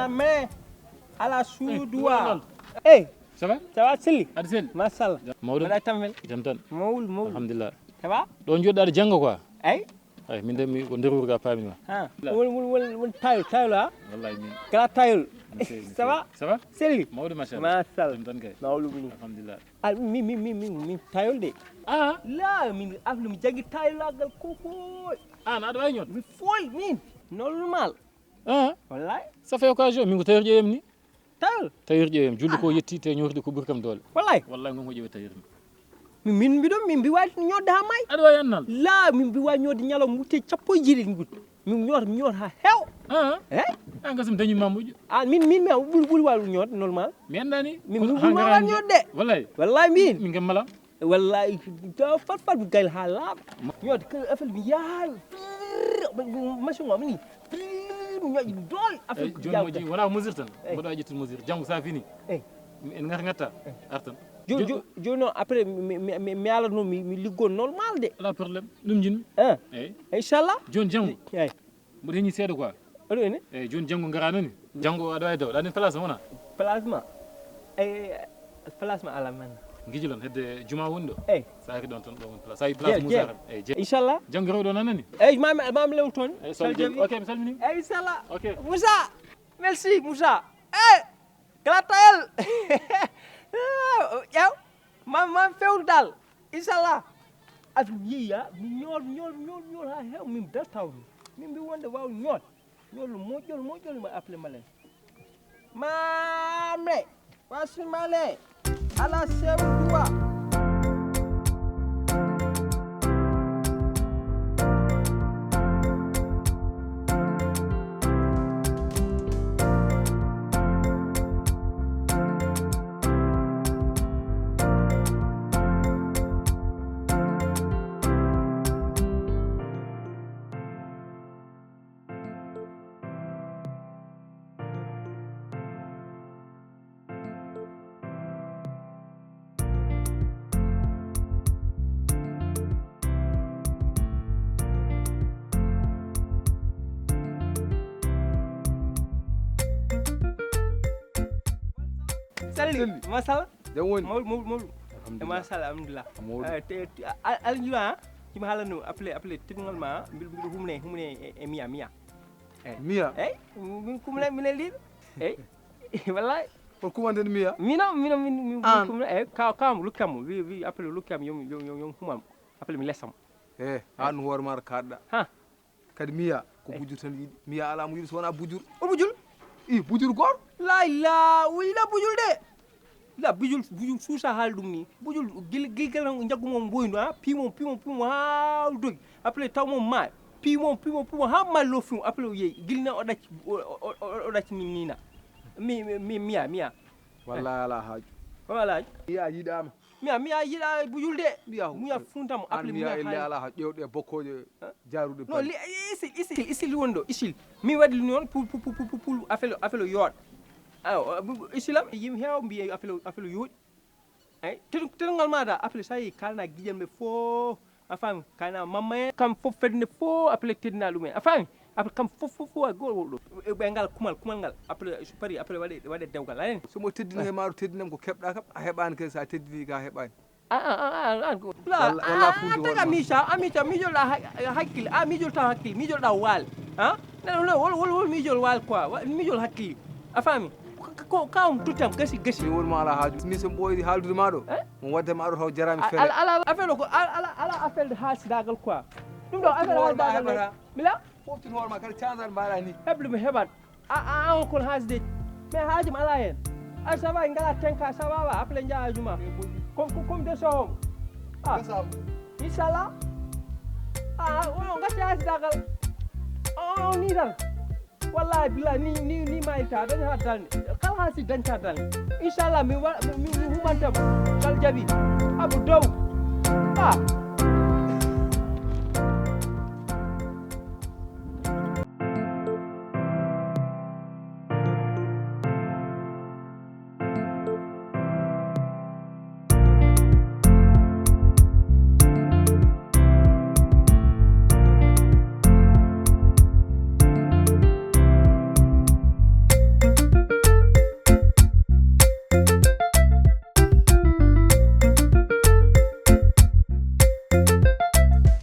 mais ala suuduwa eh ça va selli aɗa selli machallah mawɗum waɗa tammel jam tan mawul alhamdulillah ça va ɗo joɗɗa aɗa jangga quoi ay min de ko nder wuuro ga paamima ha won tayol ha wallahi min kala tayol ça va selli mawɗum machallah machallah jam tan kay mawlum alhamdulillah min tayol de la min afle mi jaggi tayolagal kokoy an aɗa wawi ñoot mi foy min normal wallahi ça fait occasion min ko tayor ƴeewem ni tayol ƴeewem julde ko yetti te ñorde ko ɓuuri kam doole wallahi gonko ƴeewe tayor min mbi wawi ñodde ha may aɗa wawi annal la min mbi wawi ñodde ñalawma wutte sappo e jeeɗiɗi gudde min ñoota ha heew an gasum dañi mamuƴo min ɓuuri wawi ñodde normal mi andani min ɓuuri wawi ñodde wallahi min gam mala wallahi fat mi gayl ha laaɓa ñodde ko affaire mi yaawi machine o ni mi ñoƴƴi doole affaire joni moƴƴi wona mesure tan mboɗo wawi ƴettude mesure janggo sa fini en gatta artan joni noon après mi alano mi liggo normal de ala probléme ɗum jinmi eyyi inchallah joni janggo eyyi mboɗo heeñi seeɗa quoi aɗo ene eyyi joni janggo garanoni janggo aɗa wawi daw ɗa nen place wona place ma ala men guijilon hedde juma woni ɗo eyyi sa ari ɗon tan ɗo woni place sa yi place moussa eyyi inchallah janggo rewɗo nanani eyyi mami lew toon ok mi salmini eyyi inchallah ok Moussa merci Moussa kala tayel ƴeew mami fewnu dal inchallah adu yiya mi ñool ha heew min dartawmi min mbi wonde waw ñool moƴƴol ma appelé malen mamre wasimale ala sewu duwa Salut, masalah? Jangan. Mau. Masalah, alhamdulillah. Alhamdulillah. Cuma halan appelé tingal ma bil humne mia. Mia? Kumle minelin. Wallahi. Ko kumande mia? Mina kumle kam lukam wi appelé lukam yom humam. Appelé mi lesam. An hor mar kadda. Ha. Kadi mia ko bujur tan yidi. Mia ala mu yidi so wana bujur. O bujul? Bujur gor? La bujul de. La bujul suusa haaldum ni. Bujul gilgal jaggu mom boyndo pimo ha dogi. Après taw mom ma pimo ha ma lo fum après yeyi gilna o dacci nina. Mia. Wallahi ala haaju. Wallahi. Mia yidama. Mia yida bujul de. Mia funtam après mia elle ala ha ƴewde bokkoje jarude no isil wondo isil mi wadi non pour affaire yoot isilam yim heew mbi affaire yoot ay tengal mada affaire say kalna gijambe fo afam kana mamma kam fof fedne fo affaire tedna lumen afam après kam fof go be ngal kumal ngal après supari après wade dewgal anen so mo teddine maaro teddinem ko kebda kam a heɓani ke sa teddini ka heɓani taga misa mijol da hakkil mijol ta hakkil mijol da wal wol mijol wal quoi mijol hakkil a fami ko kam tutam gasi mi wonma ala haaju ni so ɓoydi haaldude ma ɗo mo wadde ma ɗo taw jarami fere ala affaire ko ala affaire de haasidagal quoi ɗum ɗo affaire haasidagal mila foftin hoorema kadi candan mbaɗa ni heɓde mi heɓat an kon haasde mais haajum ala hen a sawa ngala tenka sawawa appelé jaajuma comme de sohom inchallah gati haasidagal ni tan wallahi billah ni mayta dañata dalne kala haasi dañta dalne inchallah mi humantamo kal jaɓi abu dow